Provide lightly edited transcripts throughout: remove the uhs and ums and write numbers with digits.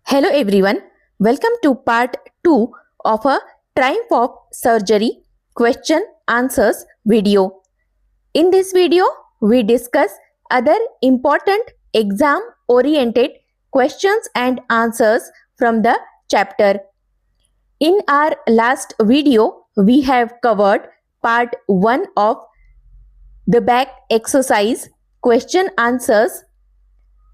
Hello everyone, welcome to part 2 of a Triumph of Surgery question answers video. In this video, we discuss other important exam oriented questions and answers from the chapter. In our last video, we have covered part 1 of the back exercise question answers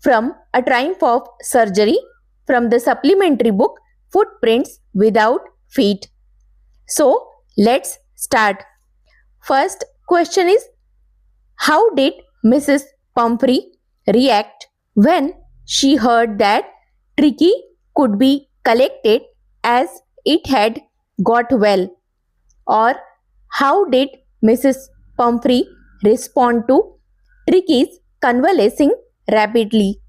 from A Triumph of Surgery from the supplementary book Footprints Without Feet. So, let's start. First question is, how did Mrs. Pumphrey react when she heard that Tricky could be collected as it had got well? Or how did Mrs. Pumphrey respond to Tricky's convalescing rapidly?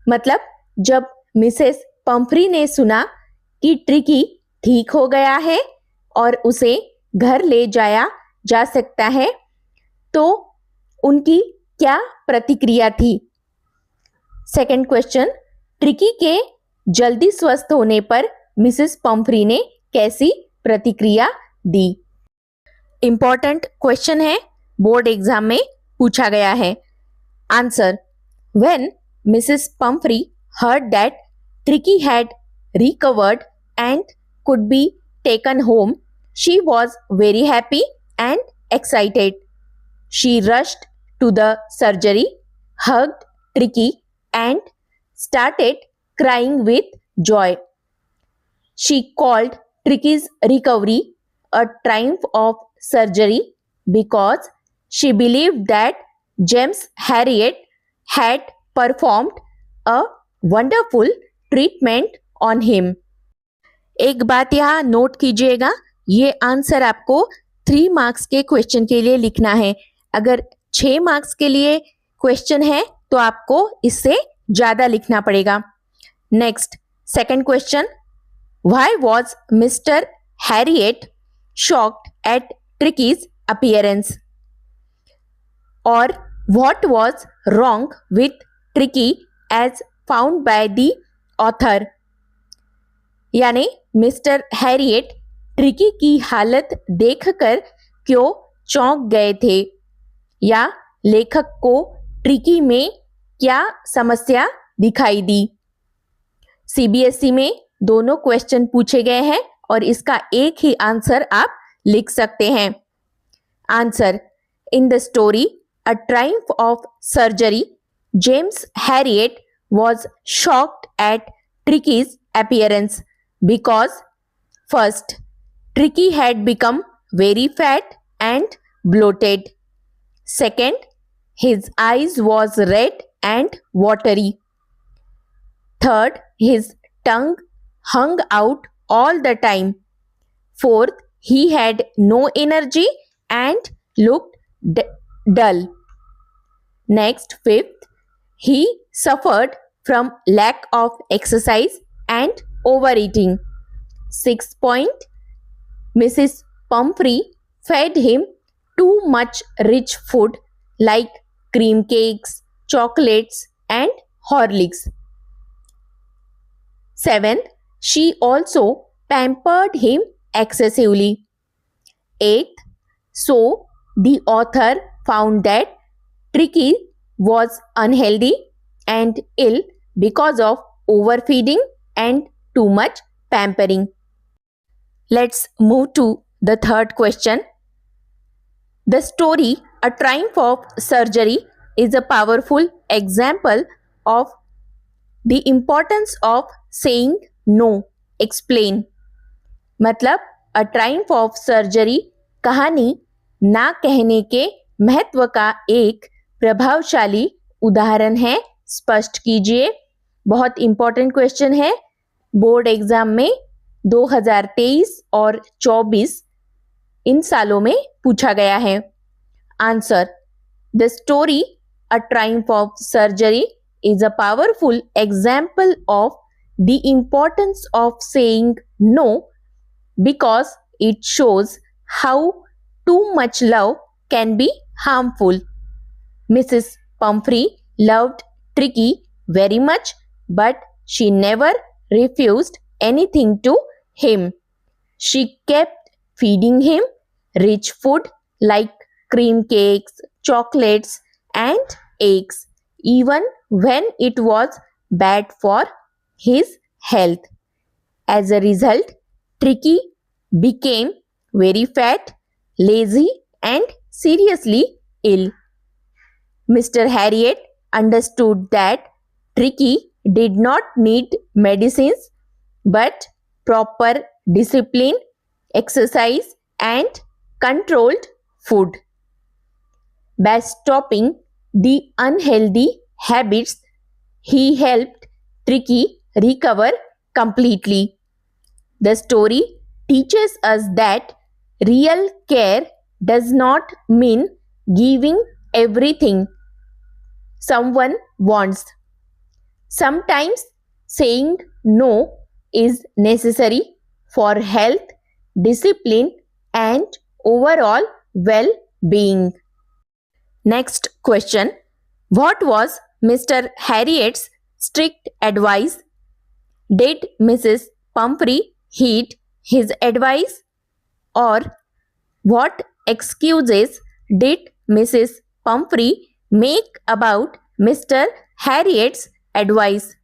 मतलब जब Mrs Pomfrey ने सुना कि tricky ठीक हो गया है और उसे घर ले जाया जा सकता है, तो उनकी क्या प्रतिक्रिया थी? सेकंड क्वेश्चन, ट्रिकी के जल्दी स्वस्थ होने पर मिसेस पंफ्री ने कैसी प्रतिक्रिया दी? इंपॉर्टेंट क्वेश्चन है, बोर्ड एग्जाम में पूछा गया है. Answer: when Mrs Pomfrey heard that Tricky had recovered and could be taken home, she was very happy and excited. She rushed to the surgery, hugged Tricky and started crying with joy. She called Tricky's recovery a triumph of surgery because she believed that James Harriet had performed a wonderful treatment on him. एक बात यहाँ note कीजिएगा, ये answer आपको 3 marks के question के लिए लिखना है. अगर 6 मार्क्स के लिए क्वेश्चन है तो आपको इससे ज्यादा लिखना पड़ेगा. Next, second question, why was mister Herriot shocked at Tricki's appearance? और what was wrong with Tricki as found by the author? यानी मिस्टर हैरियट ट्रिकी की हालत देखकर क्यों चौंक गए थे, या लेखक को ट्रिकी में क्या समस्या दिखाई दी? सीबीएसई में दोनों क्वेश्चन पूछे गए हैं और इसका एक ही आंसर आप लिख सकते हैं. Answer: in the story a triumph of surgery, James Harriet was shocked at Tricky's appearance because first, Tricky had become very fat and bloated. Second, his eyes was red and watery. Third, his tongue hung out all the time. Fourth, he had no energy and looked dull. Next, fifth, he suffered from lack of exercise and overeating. 6th point, Mrs. Pumphrey fed him too much rich food like cream cakes, chocolates and Horlicks. 7th, she also pampered him excessively. 8th, so the author found that Tricky was unhealthy and ill because of overfeeding and too much pampering. Let's move to the third question. The story A Triumph of Surgery is a powerful example of the importance of saying no. Explain. मतलब A Triumph of Surgery कहानी ना कहने के महत्व का एक प्रभावशाली उदाहरण है. स्पष्ट कीजिए. बहुत इंपॉर्टेंट क्वेश्चन है, बोर्ड एग्जाम में 2023 और 24 इन सालों में पूछा गया है. Answer: the story a triumph of surgery is a powerful example of the importance of saying no because it shows how too much love can be harmful. Mrs Pumphrey loved Tricky very much, but she never refused anything to him. She kept feeding him rich food like cream cakes, chocolates, and eggs, even when it was bad for his health. As a result, Tricky became very fat, lazy, and seriously ill. Mr. Harriet understood that Tricky did not need medicines but proper discipline, exercise, and controlled food. By stopping the unhealthy habits, he helped Tricky recover completely. The story teaches us that real care does not mean giving everything someone wants. Sometimes saying no is necessary for health, discipline, and overall well being. Next question. What was Mr. Harriet's strict advice? Did Mrs. Pumphrey heed his advice? Or what excuses did Mrs. Pumphrey make about Mr. Harriet's advice?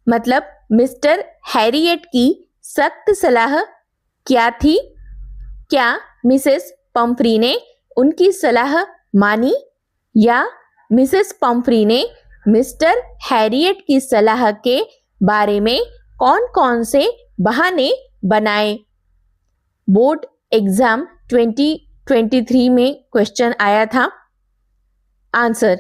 मतलब mister Harriet की सख्त सलाह क्या थी? क्या Mrs Pomfrey ने उनकी सलाह मानी या मिसेस पंफ्री ने मिस्टर हैरियट की सलाह के बारे में कौन कौन से बहाने बनाए? बोर्ड एग्जाम 2023 में क्वेश्चन आया था. Answer: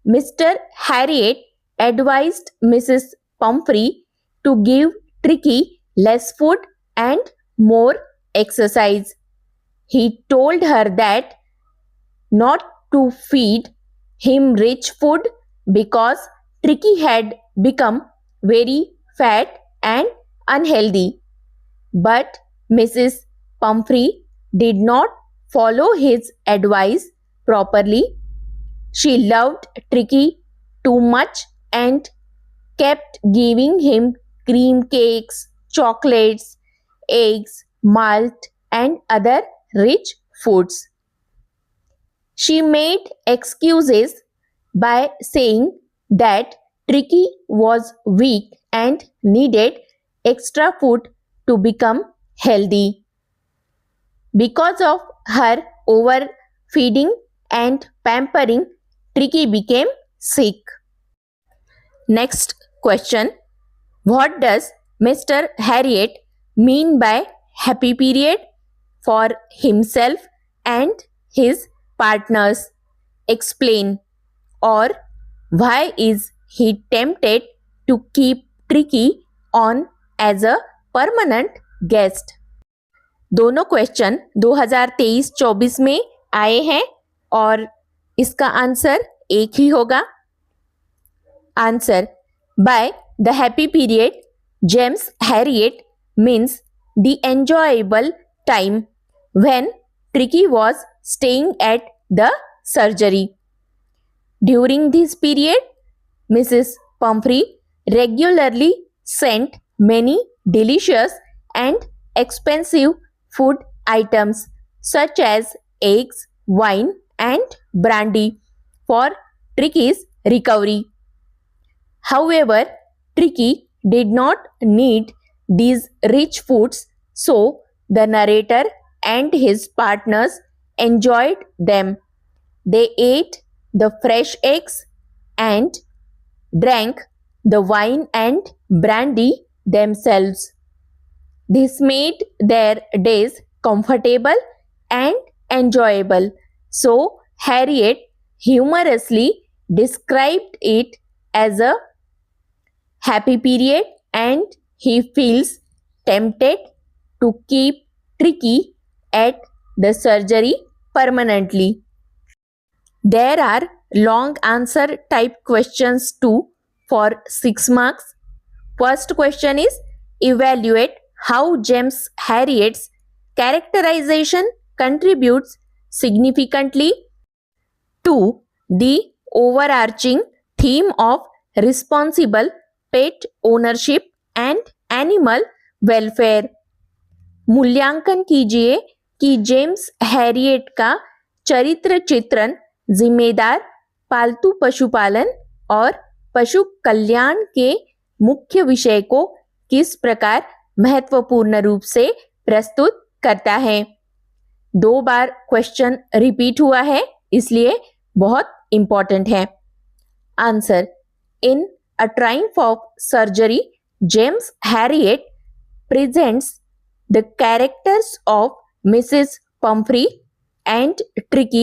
mister Harriet advised Mrs. Pumphrey to give Tricky less food and more exercise. He told her that not to feed him rich food because Tricky had become very fat and unhealthy. But Mrs. Pumphrey did not follow his advice properly. She loved Tricky too much and kept giving him cream cakes, chocolates, eggs, malt, and other rich foods. She made excuses by saying that Tricky was weak and needed extra food to become healthy. Because of her overfeeding and pampering, Tricky became sick. Next question. What does Mr. Harriet mean by happy period for himself and his partners? Explain. Or why is he tempted to keep Tricky on as a permanent guest? दोनों question 2023-24 में आए हैं और इसका answer एक ही होगा. Answer. By the happy period, James Harriet means the enjoyable time when Tricky was staying at the surgery. During this period, Mrs. Pumphrey regularly sent many delicious and expensive food items such as eggs, wine, and brandy for Tricky's recovery. However, Tricky did not need these rich foods, so the narrator and his partners enjoyed them. They ate the fresh eggs and drank the wine and brandy themselves. This made their days comfortable and enjoyable. So, Harriet humorously described it as a happy period and he feels tempted to keep Tricky at the surgery permanently. There are long answer type questions too for 6 marks. First question is evaluate how James Harriet's characterization contributes significantly to the overarching theme of responsible pet ownership and animal welfare. मूल्यांकन कीजिए कि James Harriet का चरित्र चित्रण जिम्मेदार पालतू पशुपालन और पशु कल्याण के मुख्य विषय को किस प्रकार महत्वपूर्ण रूप से प्रस्तुत करता है। 2 बार क्वेश्चन रिपीट हुआ है, इसलिए बहुत इंपॉर्टेंट है। Answer: in a triumph of surgery, James Harriet presents the characters of Mrs. Pumphrey and Tricky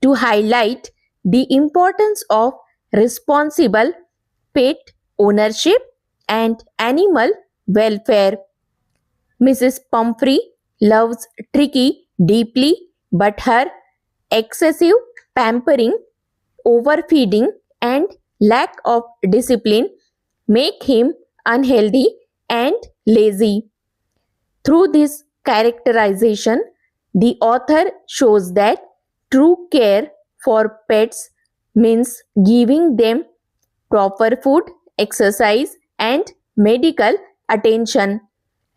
to highlight the importance of responsible pet ownership and animal welfare. Mrs. Pumphrey loves Tricky deeply, but her excessive pampering, overfeeding, and lack of discipline make him unhealthy and lazy. Through this characterization, the author shows that true care for pets means giving them proper food, exercise, and medical attention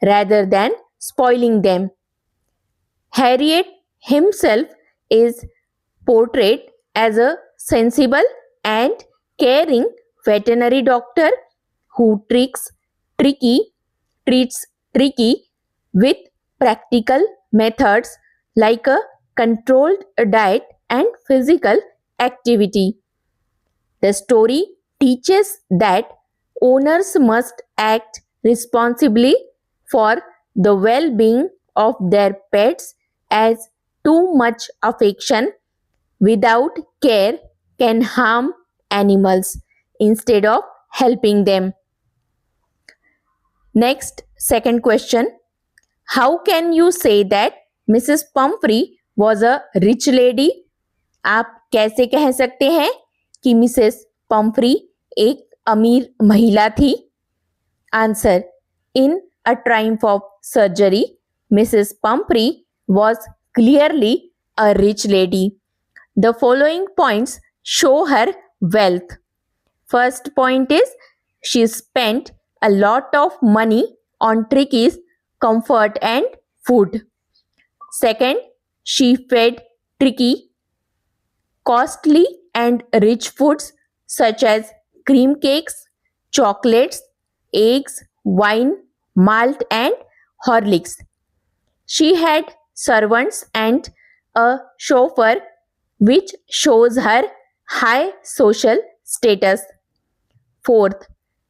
rather than spoiling them. Harriet himself is portrayed as a sensible and caring veterinary doctor who treats Tricky with practical methods like a controlled diet and physical activity. The story teaches that owners must act responsibly for the well-being of their pets, as too much affection without care can harm animals instead of helping them. Next, second question. How can you say that Mrs. Pumphrey was a rich lady? आप कैसे कह सकते हैं कि Mrs Pomfrey एक अमीर महिला थी? Answer: in a triumph of surgery, Mrs Pomfrey was clearly a rich lady. The following points show her wealth. First point is she spent a lot of money on Tricky's comfort and food. Second, she fed Tricky costly and rich foods such as cream cakes, chocolates, eggs, wine, malt, and Horlicks. She had servants and a chauffeur, which shows her high social status. Fourth,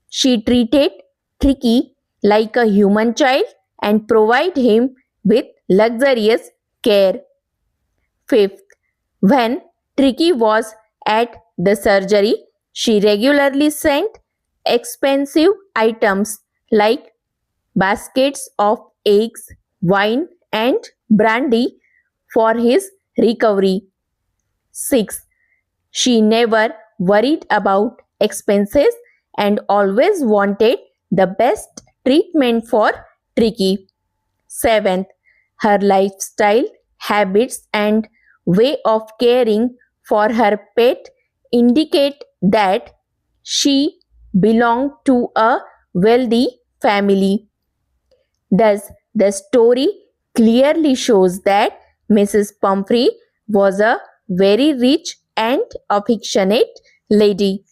she treated Tricky like a human child and provided him with luxurious care. Fifth, when Tricky was at the surgery, she regularly sent expensive items like baskets of eggs, wine, and brandy for his recovery. Sixth, she never worried about expenses and always wanted the best treatment for Tricky. Seventh, her lifestyle, habits, and way of caring for her pet indicate that she belonged to a wealthy family. Thus, the story clearly shows that Mrs. Pumphrey was a very rich and affectionate lady.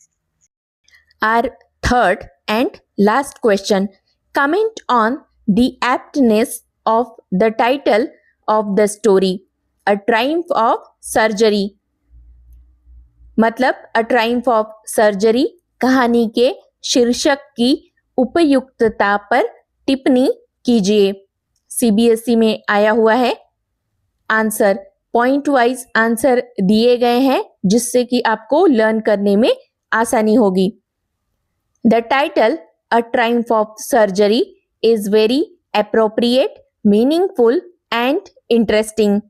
Our third and last question. Comment on the aptness of the title of the story, A Triumph of Surgery. मतलब A Triumph of Surgery कहानी के शीर्षक की उपयुक्तता पर टिप्पणी कीजिए। CBSE में आया हुआ है। आंसर पॉइंट वाइज आंसर दिए गए हैं, जिससे कि आपको लर्न करने में आसानी होगी। The title A Triumph of Surgery is very appropriate, meaningful, and interesting.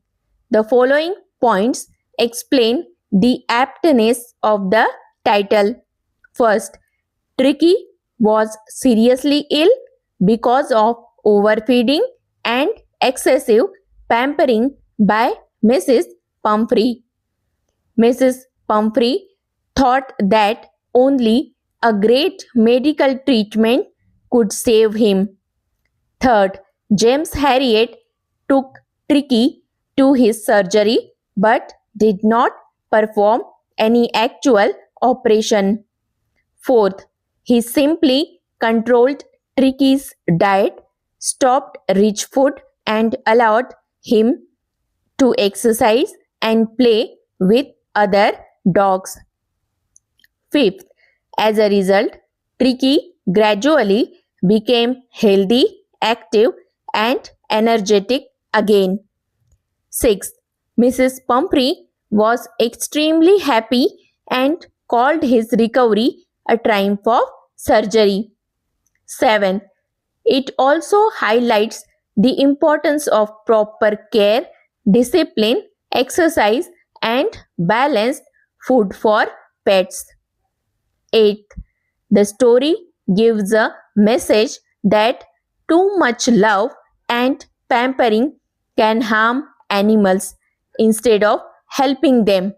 The following points explain the aptness of the title. First, Tricky was seriously ill because of overfeeding and excessive pampering by Mrs. Pumphrey. Mrs. Pumphrey thought that only a great medical treatment could save him. Third, James Harriet took Tricky to his surgery but did not perform any actual operation. Fourth, he simply controlled Tricky's diet, stopped rich food, and allowed him to exercise and play with other dogs. Fifth, as a result, Tricky gradually became healthy, active, and energetic again. Sixth, Mrs. Pumphrey was extremely happy and called his recovery a triumph of surgery. Seventh, it also highlights the importance of proper care, discipline, exercise, and balanced food for pets. Eighth, the story gives a message that too much love and pampering can harm animals instead of helping them.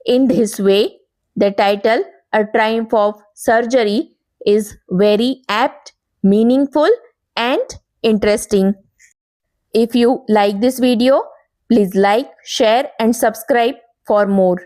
In this way, the title A Triumph of Surgery is very apt, meaningful, and interesting. If you like this video, please like, share, and subscribe for more.